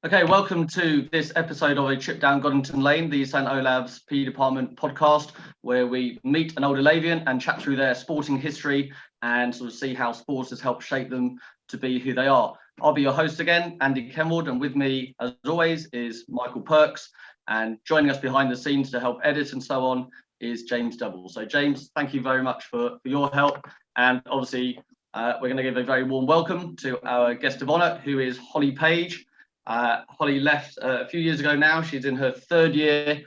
Okay, welcome to this episode of A Trip Down Goddington Lane, the St Olaf's PE Department podcast, where we meet an older Lavian and chat through their sporting history and sort of see how sports has helped shape them to be who they are. I'll be your host again, Andy Kenward, and with me, as always, is Michael Perks, and joining us behind the scenes to help edit and so on is James Double. So James, thank you very much for your help, and obviously we're going to give a very warm welcome to our guest of honour, who is Holly Page. Holly left a few years ago now. She's in her third year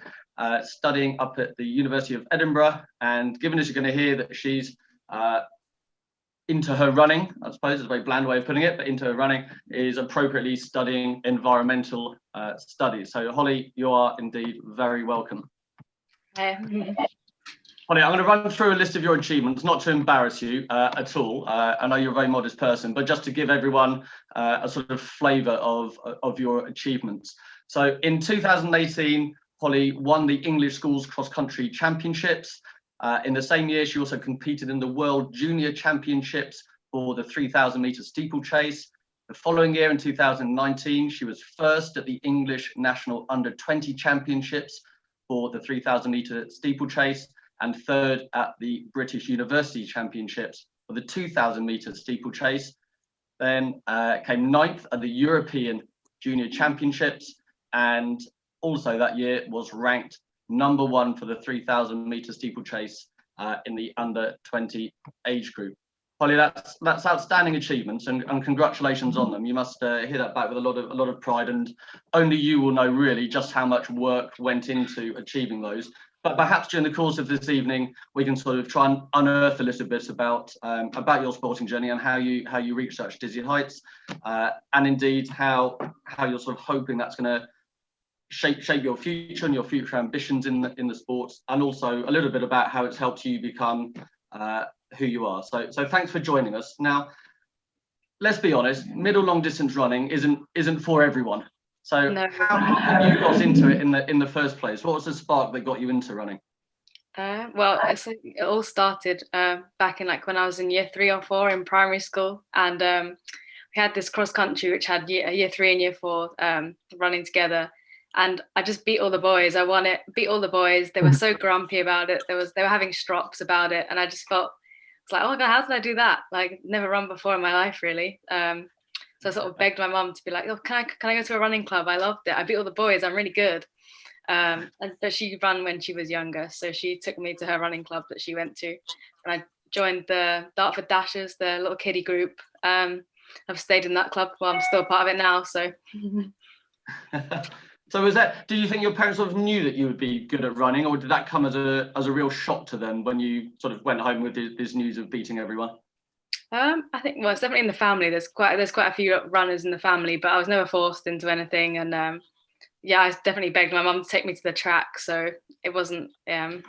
studying up at the University of Edinburgh. And given as you're going to hear that she's into her running, I suppose is a very bland way of putting it, but into her running, is appropriately studying environmental studies. So Holly, you are indeed very welcome. Holly, I'm going to run through a list of your achievements, not to embarrass you at all. I know you're a very modest person, but just to give everyone a sort of flavour of your achievements. So in 2018, Holly won the English Schools Cross Country Championships. In the same year, she also competed in the World Junior Championships for the 3,000 metre steeplechase. The following year, in 2019, she was first at the English National Under-20 Championships for the 3,000 metre steeplechase, and third at the British University Championships for the 2,000 metre steeplechase. Then came ninth at the European Junior Championships, and also that year was ranked number one for the 3,000 metre steeplechase in the under-20 age group. Holly, that's outstanding achievements, and congratulations on them. You must hear that back with a lot of pride, and only you will know really just how much work went into achieving those. But perhaps during the course of this evening, we can sort of try and unearth a little bit about your sporting journey and how you reach such dizzy heights, and indeed how you're sort of hoping that's going to shape your future and your future ambitions in the sports, and also a little bit about how it's helped you become who you are. So thanks for joining us. Now, let's be honest, middle long distance running isn't for everyone. So no. How you got into it in the first place? What was the spark that got you into running? Well, it all started back in when I was in year 3 or 4 in primary school, and we had this cross country which had year 3 and year 4 running together, and I just beat all the boys. I won it, beat all the boys. They were so grumpy about it. They were having strops about it, and I just felt it's like, oh my God, how did I do that? Like, never run before in my life, really. So I sort of begged my mum to be like, oh, can I go to a running club? I loved it. I beat all the boys. I'm really good. But she ran when she was younger. So she took me to her running club that she went to. And I joined the Dartford Dashers, the little kiddie group. I've stayed in that club. Well, I'm still part of it now. So. So do you think your parents sort of knew that you would be good at running, or did that come as a real shock to them when you sort of went home with this news of beating everyone? I think, well, it's definitely in the family. There's quite a few runners in the family, but I was never forced into anything. And I definitely begged my mum to take me to the track, so it wasn't them.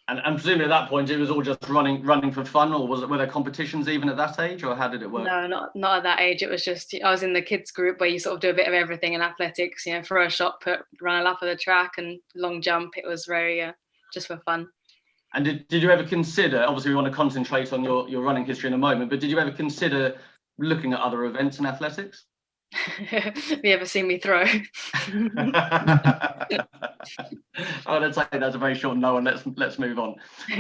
And presumably at that point it was all just running for fun, or were there competitions even at that age, or how did it work? No, not at that age. It was just I was in the kids group where you sort of do a bit of everything in athletics. Throw a shot put, run a lap of the track, and long jump. It was very just for fun. And did you ever consider, obviously we want to concentrate on your running history in a moment, but did you ever consider looking at other events in athletics? Have you ever seen me throw? Oh, let's say that's a very short no, and let's move on.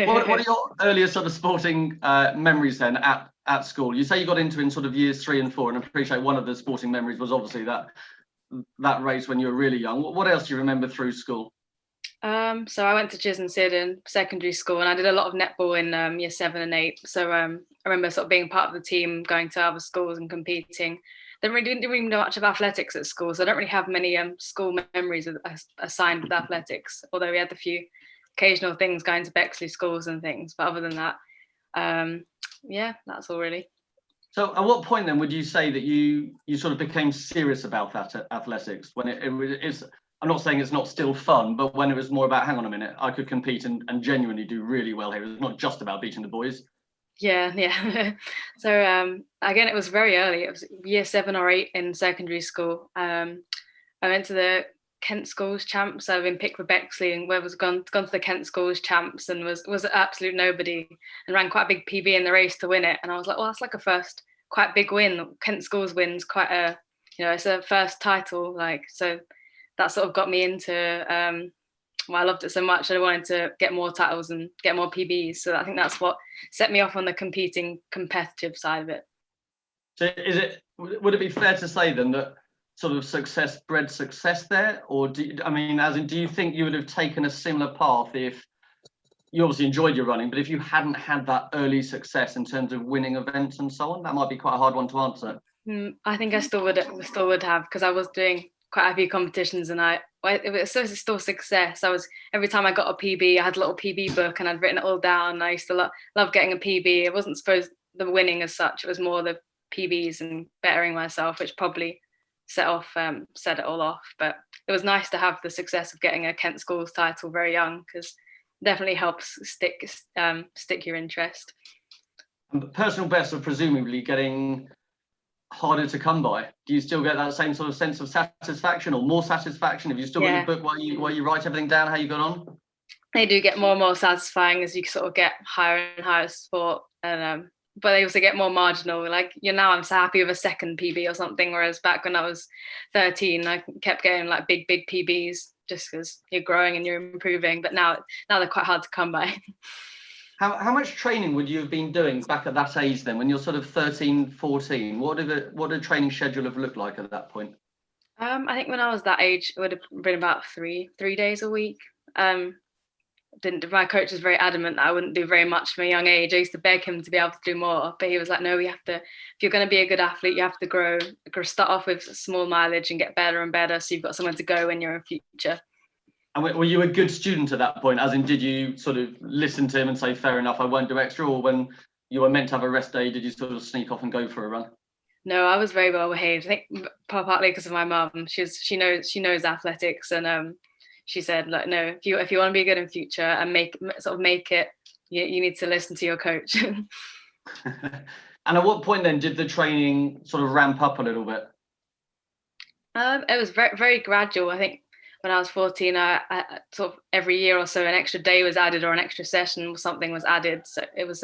What are your earliest sort of sporting memories then at school? You say you got into in sort of years 3 and 4, and I appreciate one of the sporting memories was obviously that race when you were really young. What else do you remember through school? So I went to Chisholm in secondary school, and I did a lot of netball in year 7 and 8. So I remember sort of being part of the team, going to other schools and competing. Didn't really know much of athletics at school, so I don't really have many school memories assigned with athletics, although we had a few occasional things going to Bexley schools and things. But other than that, that's all really. So at what point then would you say that you sort of became serious about that athletics, when it's, I'm not saying it's not still fun, but when it was more about, hang on a minute, I could compete and genuinely do really well here. It's not just about beating the boys. Yeah. So again, it was very early. It was year 7 or 8 in secondary school. I went to the Kent Schools Champs. I've been picked for Bexley, and was gone to the Kent Schools Champs, and was an absolute nobody, and ran quite a big PB in the race to win it. And I was like, well, that's like a first quite big win. Kent Schools wins quite a you know, it's a first title, like, so that sort of got me into, well, I loved it so much. I wanted to get more titles and get more PBs. So I think that's what set me off on the competitive side of it. So would it be fair to say then that sort of success bred success there? Or do you think you would have taken a similar path if you obviously enjoyed your running, but if you hadn't had that early success in terms of winning events and so on? That might be quite a hard one to answer. I think I still would have, because I was doing quite a few competitions, and it was still success. Every time I got a PB, I had a little PB book and I'd written it all down. I used to love getting a PB. It wasn't supposed the winning as such, it was more the PBs and bettering myself, which probably set it all off. But it was nice to have the success of getting a Kent Schools title very young, because definitely helps stick your interest. And personal bests are presumably getting harder to come by. Do you still get that same sort of sense of satisfaction, or more satisfaction? Have you still got your book while you write everything down, how you got on? They do get more and more satisfying as you sort of get higher and higher sport, and but they also get more marginal. Like, now I'm so happy with a second PB or something, whereas back when I was 13, I kept getting like big PBs just because you're growing and you're improving. But now they're quite hard to come by. How much training would you have been doing back at that age then, when you're sort of 13, 14? What did a training schedule have looked like at that point? I think when I was that age, it would have been about three days a week. My coach was very adamant that I wouldn't do very much from a young age. I used to beg him to be able to do more, but he was like, no, if you're going to be a good athlete, you have to grow. Start off with small mileage and get better and better, so you've got somewhere to go when you're in future. And were you a good student at that point? As in, did you sort of listen to him and say, fair enough, I won't do extra? Or when you were meant to have a rest day, did you sort of sneak off and go for a run? No, I was very well behaved. I think partly because of my mum. She knows athletics, and she said, like, no, if you want to be good in future and make it, you need to listen to your coach. And at what point then did the training sort of ramp up a little bit? It was very, very gradual. I think when I was 14, I sort of every year or so an extra day was added, or an extra session or something was added. So it was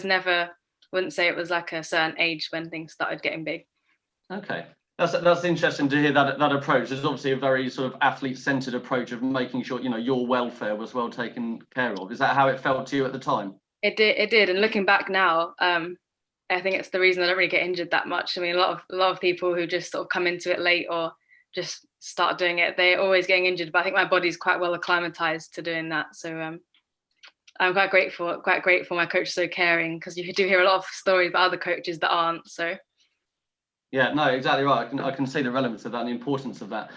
never, wouldn't say it was like a certain age when things started getting big. Okay, that's interesting to hear that approach. There's obviously a very sort of athlete-centered approach of making sure your welfare was well taken care of. Is that how it felt to you at the time? It did. And looking back now, I think it's the reason I don't really get injured that much. I mean, a lot of people who just sort of come into it late or just start doing it, they're always getting injured. But I think my body's quite well acclimatized to doing that. So I'm quite grateful my coach is so caring, because you do hear a lot of stories about other coaches that aren't. So yeah, no, exactly right. I can see the relevance of that and the importance of that.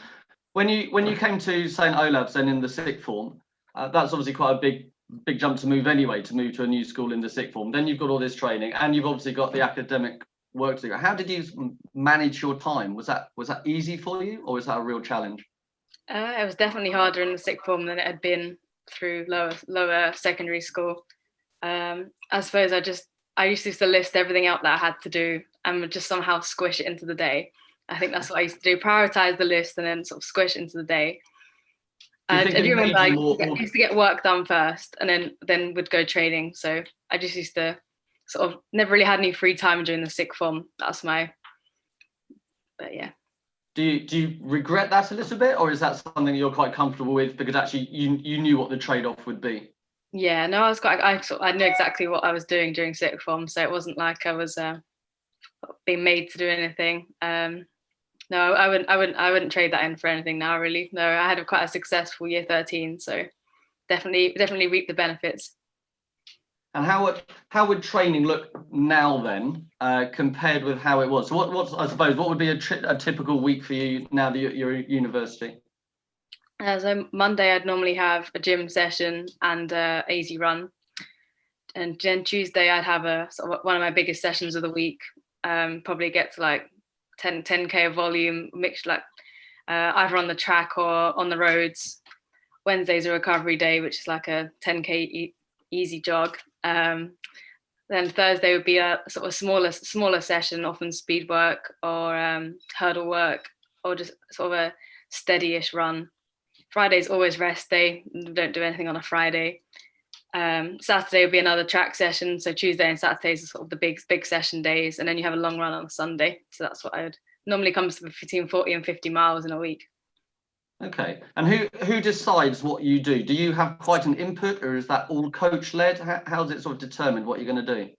When you came to St. Olaf's then in the sixth form, that's obviously quite a big jump to move to a new school in the sixth form. Then you've got all this training, and you've obviously got the academic work to do. How did you manage your time? Was that easy for you, or was that a real challenge? It was definitely harder in the sixth form than it had been through lower secondary school. I suppose I used to list everything out that I had to do and would just somehow squish it into the day. I think that's what I used to do: prioritize the list and then sort of squish it into the day. I do remember I used to get work done first, and then would go training. So I just used to sort of never really had any free time during the sixth form. But yeah. Do you regret that a little bit, or is that something you're quite comfortable with because actually you knew what the trade-off would be? Yeah, no, I knew exactly what I was doing during sixth form, so it wasn't like I was being made to do anything. No, I wouldn't trade that in for anything now, really. No, I had quite a successful year 13, so definitely reap the benefits. And how would training look now then, compared with how it was? So what would be a typical week for you now that you're at university? So Monday I'd normally have a gym session and a easy run, and then Tuesday I'd have one of my biggest sessions of the week. Probably get to like 10k of volume, mixed like either on the track or on the roads. Wednesday's a recovery day, which is like a 10k easy jog. Then Thursday would be a sort of smaller session, often speed work or hurdle work, or just sort of a steady-ish run. Friday's always rest day. Don't do anything on a Friday. Saturday would be another track session. So Tuesday and Saturdays are sort of the big session days, and then you have a long run on a Sunday. So that's what I would normally comes to between 40 and 50 miles in a week. Okay, and who decides what you do? Do you have quite an input, or is that all coach led? How's it sort of determined what you're going to do?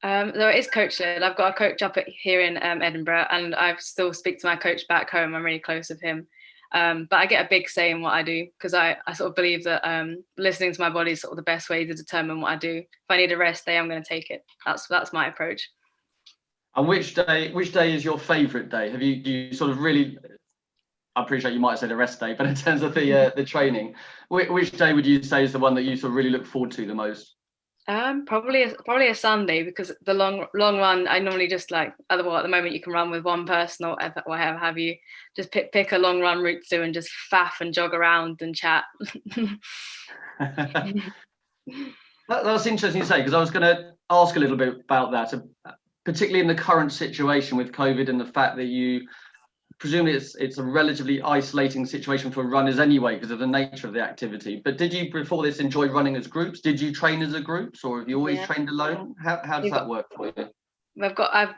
Though it is coach led. I've got a coach up here in Edinburgh, and I still speak to my coach back home. I'm really close with him. But I get a big say in what I do, because I sort of believe that listening to my body is sort of the best way to determine what I do. If I need a rest day, I'm going to take it. That's my approach. And which day is your favourite day? Do you sort of really? I appreciate you might have said a rest day, but in terms of the training, which day would you say is the one that you sort of really look forward to the most? Probably a Sunday, because the long run, I normally just like, at the moment you can run with one person or whatever have you, just pick a long run route to and just faff and jog around and chat. That's interesting you say, because I was going to ask a little bit about that, particularly in the current situation with COVID and the fact that you presumably it's a relatively isolating situation for runners anyway because of the nature of the activity. But did you before this enjoy running as groups? Did you train as a group, or have you always trained alone? How does that work for you? We've got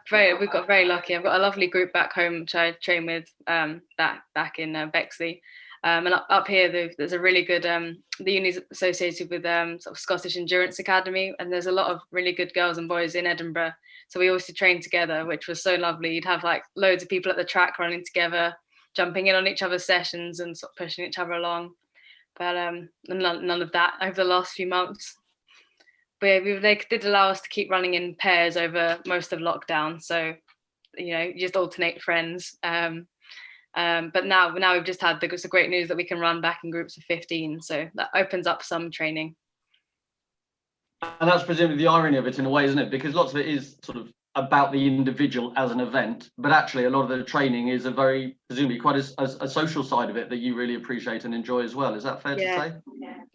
very lucky. I've got a lovely group back home which I train with back in Bexley. And up here, there's a really good, the uni's associated with sort of Scottish Endurance Academy, and there's a lot of really good girls and boys in Edinburgh. So we always train together, which was so lovely. You'd have like loads of people at the track running together, jumping in on each other's sessions and sort of pushing each other along. But none of that over the last few months. But they did allow us to keep running in pairs over most of lockdown. So, you just alternate friends. But now we've just had the great news that we can run back in groups of 15. So that opens up some training. And that's presumably the irony of it in a way, isn't it? Because lots of it is sort of about the individual as an event, but actually a lot of the training is presumably quite a social side of it that you really appreciate and enjoy as well. Is that fair to say?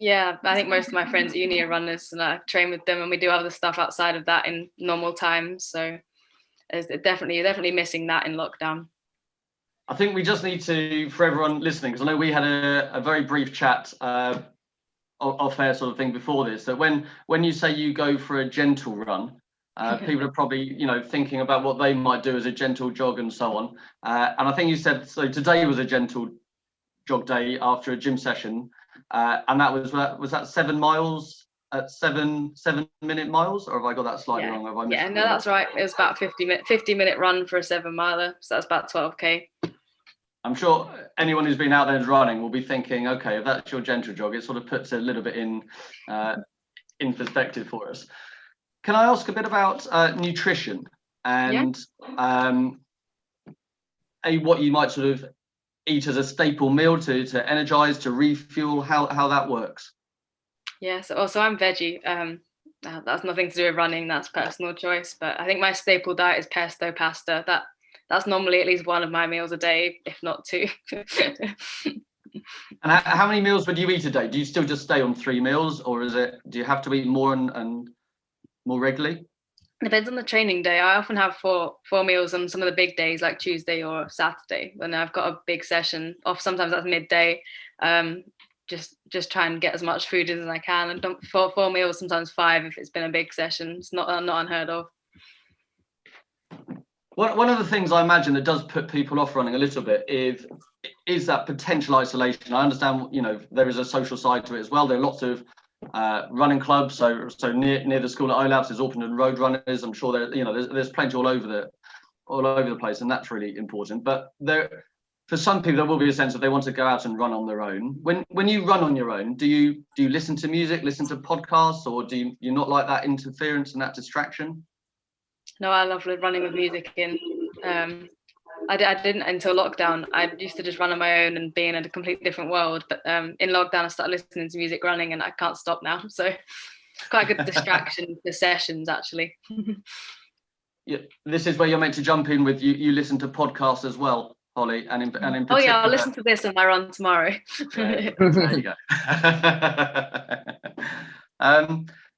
Yeah, I think most of my friends at uni are runners, and I train with them, and we do other stuff outside of that in normal times. So it's definitely missing that in lockdown. I think we just need to, for everyone listening, because I know we had a very brief chat off air sort of thing before this, that when you say you go for a gentle run, people are probably thinking about what they might do as a gentle jog and so on. And I think you said, so today was a gentle jog day after a gym session, and that was that 7 miles at 7-minute miles, or have I got that slightly wrong? Have I missed no, that's right. It was about 50-minute run for a 7 miler, so that's about 12k. I'm sure anyone who's been out there running will be thinking, okay, if that's your gentle jog, it sort of puts a little bit in perspective for us. Can I ask a bit about nutrition and what you might sort of eat as a staple meal to energize, to refuel, how that works? Yeah, so I'm veggie. That's nothing to do with running, that's personal choice. But I think my staple diet is pesto pasta. That's normally at least one of my meals a day, if not 2. And how many meals would you eat a day? Do you still just stay on 3 meals, or do you have to eat more and more regularly? Depends on the training day. I often have four meals on some of the big days, like Tuesday or Saturday, when I've got a big session. Sometimes that's midday. Just try and get as much food as I can, and 4 meals, sometimes 5 if it's been a big session. It's not unheard of. One of the things I imagine that does put people off running a little bit is that potential isolation. I understand, there is a social side to it as well. There are lots of running clubs. So near the school at OLAPS, there's Orpington Road Runners. I'm sure there's plenty all over the place, and that's really important. But for some people, there will be a sense that they want to go out and run on their own. When you run on your own, do you listen to music, listen to podcasts, or do you not like that interference and that distraction? No, I love running with music in. I didn't until lockdown. I used to just run on my own and be in a completely different world. But in lockdown, I started listening to music running, and I can't stop now. So it's quite a good distraction for sessions, actually. Yeah, this is where you're meant to jump in with you listen to podcasts as well, Holly, and in particular. Oh yeah, I'll listen to this on my run tomorrow. There you go.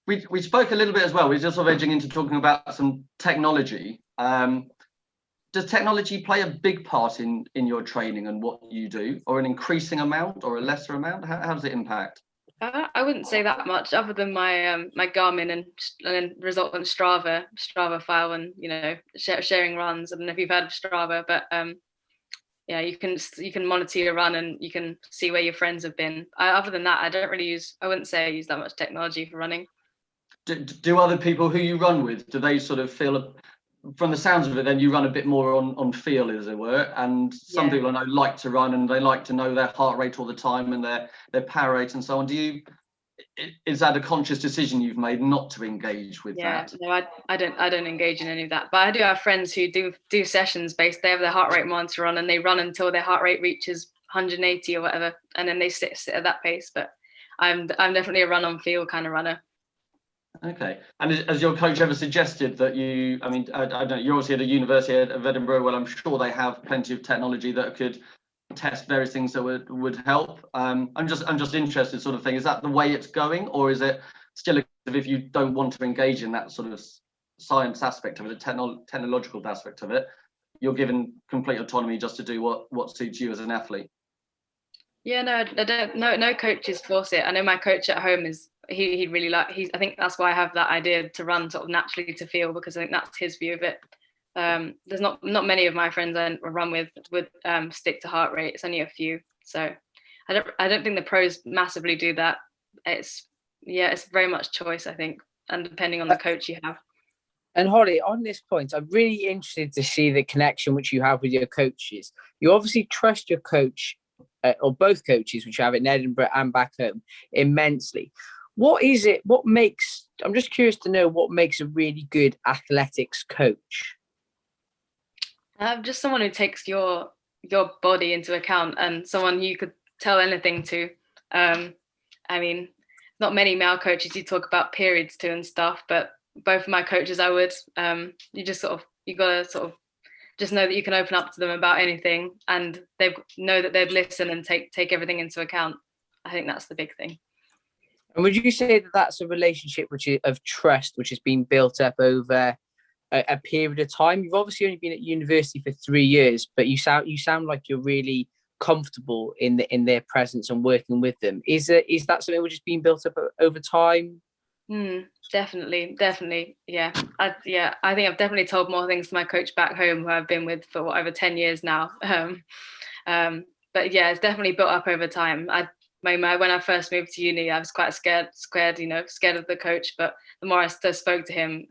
We spoke a little bit as well. We're just sort of edging into talking about some technology. Does technology play a big part in your training and what you do, or an increasing amount or a lesser amount? How does it impact? I wouldn't say that much, other than my Garmin and then resultant Strava file, and sharing runs. I don't know if you've heard of Strava, but yeah, you can monitor your run and you can see where your friends have been. Other than that, I wouldn't say I use that much technology for running. Do other people who you run with, do they sort of feel, from the sounds of it, then you run a bit more on feel, as it were, and some people I know like to run and they like to know their heart rate all the time and their power rate and so on. Is that a conscious decision you've made not to engage with that? No, I don't engage in any of that. But I do have friends who do sessions based. They have their heart rate monitor on and they run until their heart rate reaches 180 or whatever, and then they sit at that pace. But I'm definitely a run on feel kind of runner. Okay. And has your coach ever suggested that I don't know, you're obviously at a university of Edinburgh, well, I'm sure they have plenty of technology that could test various things that would help. I'm just interested, sort of thing. Is that the way it's going, or is it still if you don't want to engage in that sort of science aspect of it, the technological aspect of it, you're given complete autonomy just to do what suits you as an athlete? Yeah, no, I don't. No coaches force it. I know my coach at home is he really I think that's why I have that idea to run sort of naturally to feel, because I think that's his view of it. There's not many of my friends I run with would stick to heart rate. It's only a few. So I don't think the pros massively do that. It's very much choice, I think, and depending on the coach you have. And Holly, on this point, I'm really interested to see the connection which you have with your coaches. You obviously trust your coach, or both coaches, which you have in Edinburgh and back home, immensely. What is it? I'm just curious to know what makes a really good athletics coach. Just someone who takes your body into account, and someone you could tell anything to. I mean, not many male coaches you talk about periods to and stuff, but both of my coaches I would. You gotta sort of just know that you can open up to them about anything, and they know that they'd listen and take everything into account. I think that's the big thing. And would you say that that's a relationship of trust, which has been built up over a period of time? You've obviously only been at university for 3 years, but you sound like you're really comfortable in their presence and working with them. Is that something which has been built up over time? Definitely. Yeah. I think I've definitely told more things to my coach back home, who I've been with for over 10 years now. But yeah, it's definitely built up over time. When I first moved to uni, I was quite scared of the coach. But the more I spoke to him,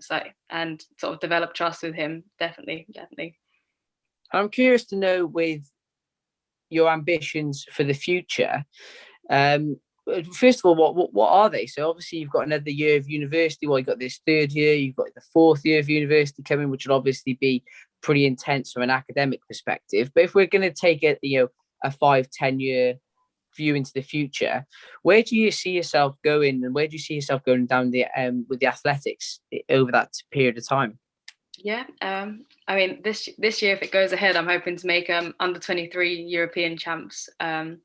and sort of developed trust with him, definitely. I'm curious to know, with your ambitions for the future, first of all, what are they? So obviously you've got another year of university. Well, you've got this third year, you've got the fourth year of university coming, which will obviously be pretty intense from an academic perspective. But if we're going to take a 5-10 year view into the future, where do you see yourself going, and where do you see yourself going down with the athletics over that period of time? Yeah, I mean, this year, if it goes ahead, I'm hoping to make under 23 European champs. So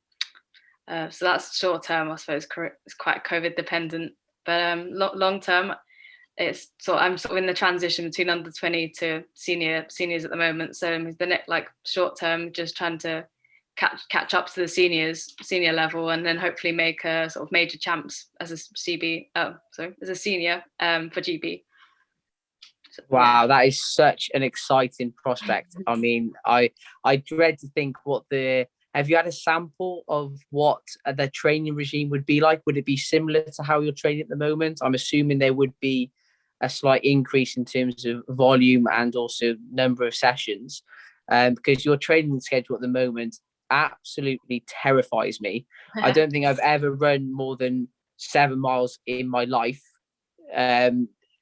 that's short term, I suppose. It's quite COVID dependent, but long term, I'm sort of in the transition between under 20 to seniors at the moment. So the next, short term, just trying to catch up to the senior level, and then hopefully make a sort of major champs as a as a senior for GB. So, wow, that is such an exciting prospect. I mean, I dread to think have you had a sample of what the training regime would be like? Would it be similar to how you're training at the moment? I'm assuming there would be a slight increase in terms of volume and also number of sessions, because your training schedule at the moment absolutely terrifies me. I don't think I've ever run more than 7 miles in my life,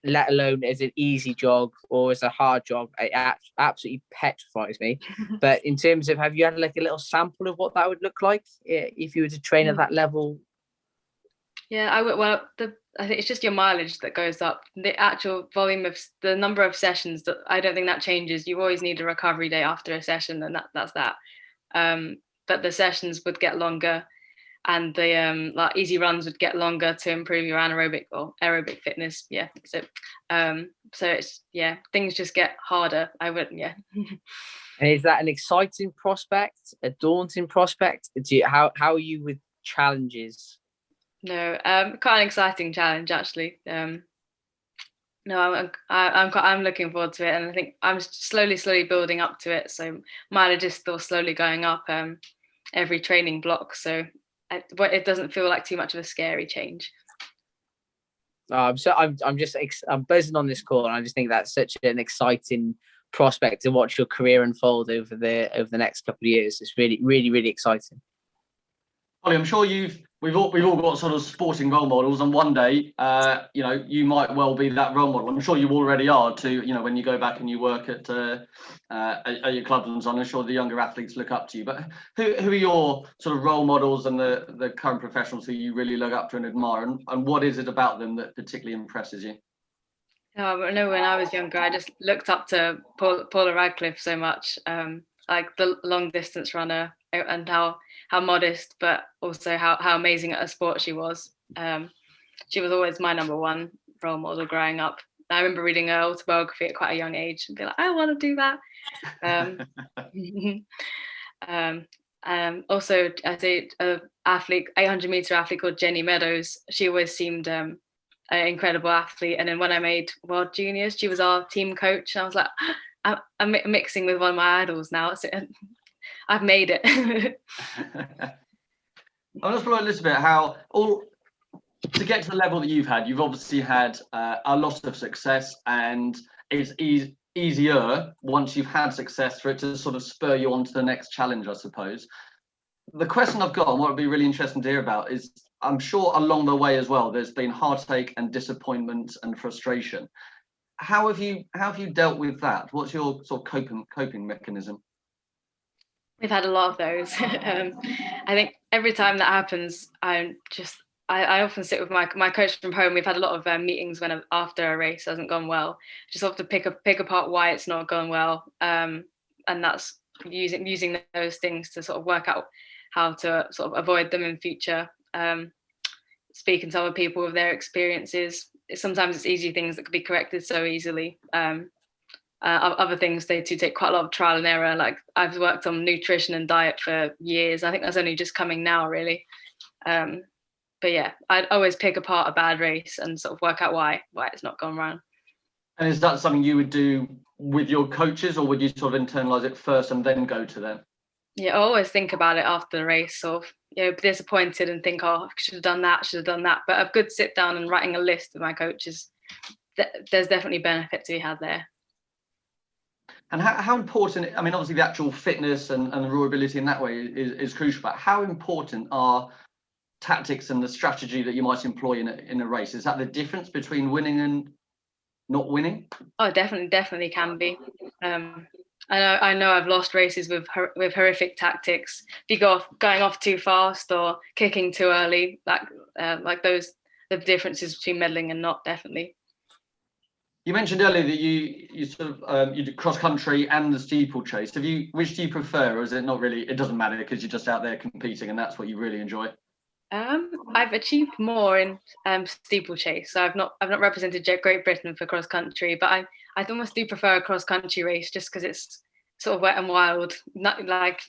let alone as an easy jog or as a hard jog. It absolutely petrifies me. But in terms of, have you had a little sample of what that would look like if you were to train at that level? Yeah, I would. Well, I think it's just your mileage that goes up. The actual volume of the number of sessions, that I don't think that changes. You always need a recovery day after a session, and that's that. But the sessions would get longer, and the easy runs would get longer to improve your anaerobic or aerobic fitness. Yeah. So it's things just get harder. And is that an exciting prospect, a daunting prospect? How are you with challenges? No, quite an exciting challenge actually. No, I'm looking forward to it, and I think I'm slowly building up to it. So mileage is still slowly going up every training block. So it doesn't feel like too much of a scary change. I'm buzzing on this call, and I just think that's such an exciting prospect to watch your career unfold over the next couple of years. It's really exciting. Holly, I'm sure we've all got sort of sporting role models, and one day, you might well be that role model. I'm sure you already are too. When you go back and you work at your clubs and so on, I'm sure the younger athletes look up to you. But who are your sort of role models and the current professionals who you really look up to and admire, and what is it about them that particularly impresses you? I know when I was younger, I just looked up to Paula Radcliffe so much, like the long distance runner, and how modest, but also how amazing at a sport she was. She was always my number one role model growing up. I remember reading her autobiography at quite a young age and be like, I want to do that. Also, I say athlete, 800-meter athlete called Jenny Meadows. She always seemed an incredible athlete. And then when I made World Juniors, she was our team coach. And I was like, I'm mixing with one of my idols now. So I've made it. I just want to listen a bit how to get to the level that you've obviously had a lot of success, and it's easier once you've had success for it to sort of spur you on to the next challenge, I suppose. The question I've got, and what would be really interesting to hear about, is I'm sure along the way as well, there's been heartache and disappointment and frustration. How have you dealt with that? What's your sort of coping mechanism? We've had a lot of those. I think every time that happens, I often sit with my coach from home. We've had a lot of meetings after a race hasn't gone well. Just have to pick apart why it's not gone well, and that's using those things to sort of work out how to sort of avoid them in future. Speaking to other people with their experiences. Sometimes it's easy things that could be corrected so easily. Other things, they do take quite a lot of trial and error. Like I've worked on nutrition and diet for years. I think that's only just coming now, really. But yeah, I'd always pick apart a bad race and sort of work out why it's not gone wrong. And is that something you would do with your coaches, or would you sort of internalize it first and then go to them? Yeah, I always think about it after the race, sort of, disappointed and think, oh, I should have done that. But a good sit down and writing a list with my coaches, there's definitely benefit to be had there. And how important, I mean, obviously the actual fitness and the raw ability in that way is crucial, but how important are tactics and the strategy that you might employ in a race? Is that the difference between winning and not winning? Oh, definitely can be. I know I've lost races with horrific tactics. If you going off too fast or kicking too early, like those, the differences between meddling and not, definitely. You mentioned earlier that you sort of you do cross country and the steeplechase. Which do you prefer, or is it not really? It doesn't matter because you're just out there competing and that's what you really enjoy. I've achieved more in steeplechase. So I've not represented Great Britain for cross country, but I almost do prefer a cross country race just because it's sort of wet and wild. Not like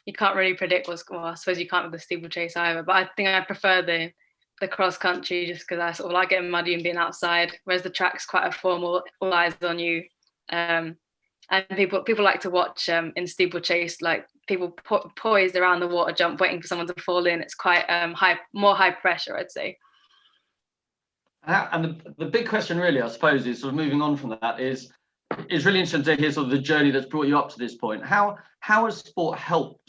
you can't really predict I suppose you can't with the steeplechase either. But I think I prefer the cross country just because I sort of like getting muddy and being outside, whereas the track's quite a formal, all eyes on you. And people like to watch in steeplechase, like people poised around the water jump waiting for someone to fall in. It's quite more high pressure, I'd say. And the big question really, I suppose, is sort of moving on from that is really interesting to hear sort of the journey that's brought you up to this point. How has sport helped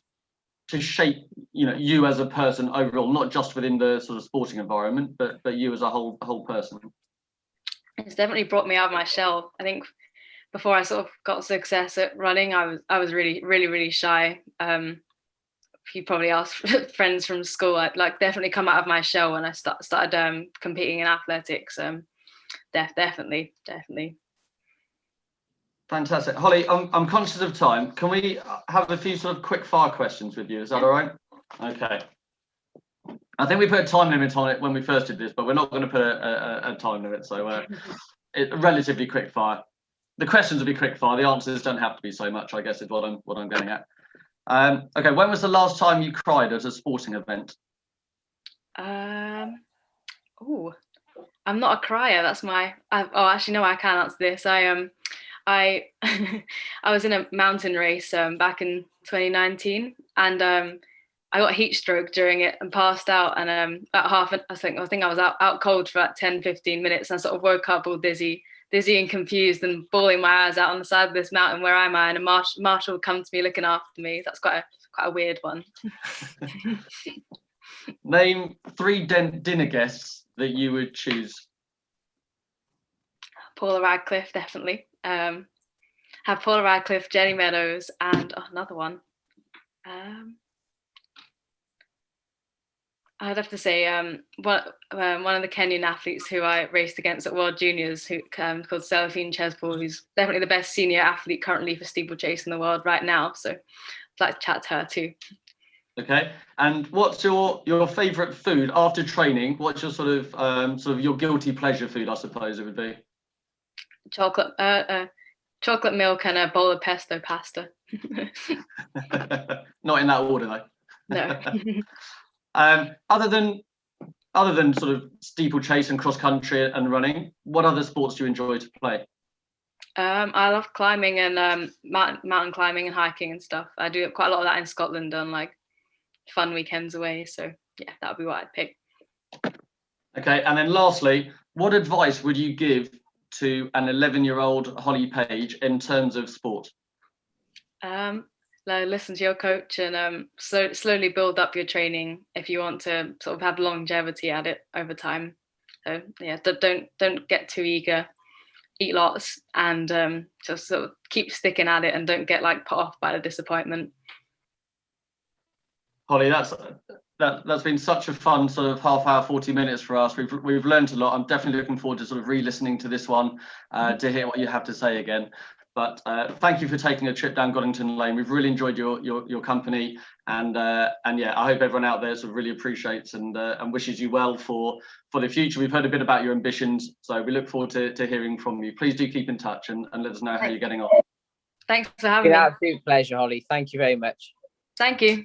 to shape you as a person overall, not just within the sort of sporting environment, but you as a whole person? It's definitely brought me out of my shell. I think before I sort of got success at running, I was really shy. If you probably ask friends from school, I'd definitely come out of my shell when I started competing in athletics. Definitely. Fantastic. Holly, I'm conscious of time. Can we have a few sort of quick fire questions with you? Is that all right? Okay. I think we put a time limit on it when we first did this, but we're not going to put a time limit. So it's relatively quick fire. The questions will be quick fire. The answers don't have to be so much, I guess, is what I'm getting at. Okay. When was the last time you cried at a sporting event? Oh, I'm not a crier. That's my. Actually, no, I can answer this. I I was in a mountain race back in 2019, and I got heat stroke during it and passed out. And at half, I think I was out cold for about 10-15 minutes, and I sort of woke up all dizzy and confused, and bawling my eyes out on the side of this mountain. Where am I? And a marshal would come to me looking after me. That's quite a weird one. Name 3 dinner guests that you would choose. Paula Radcliffe, definitely. Have Paula Radcliffe, Jenny Meadows, and another one. I'd have to say one of the Kenyan athletes who I raced against at World Juniors, who called Seraphine Chespool, who's definitely the best senior athlete currently for steeplechase in the world right now. So I'd like to chat to her too. Okay. And what's your favourite food after training? What's your sort of your guilty pleasure food, I suppose it would be? Chocolate milk and a bowl of pesto pasta. Not in that order though. No. Other than sort of steeplechase and cross country and running, what other sports do you enjoy to play? I love climbing and mountain climbing and hiking and stuff. I do quite a lot of that in Scotland on like fun weekends away. So yeah, that would be what I'd pick. Okay, and then lastly, what advice would you give to an 11-year-old Holly Page in terms of sport? Listen to your coach and slowly build up your training if you want to sort of have longevity at it over time. So yeah, don't get too eager, eat lots, and just sort of keep sticking at it and don't get like put off by the disappointment. Holly, that's been such a fun sort of half hour, 40 minutes for us. We've learned a lot. I'm definitely looking forward to sort of re-listening to this one to hear what you have to say again. But thank you for taking a trip down Goddington Lane. We've really enjoyed your company, and yeah, I hope everyone out there sort of really appreciates and wishes you well for the future. We've heard a bit about your ambitions, so we look forward to hearing from you. Please do keep in touch and let us know how you're getting on. Thanks for having me. It's been an absolute pleasure, Holly. Thank you very much. Thank you.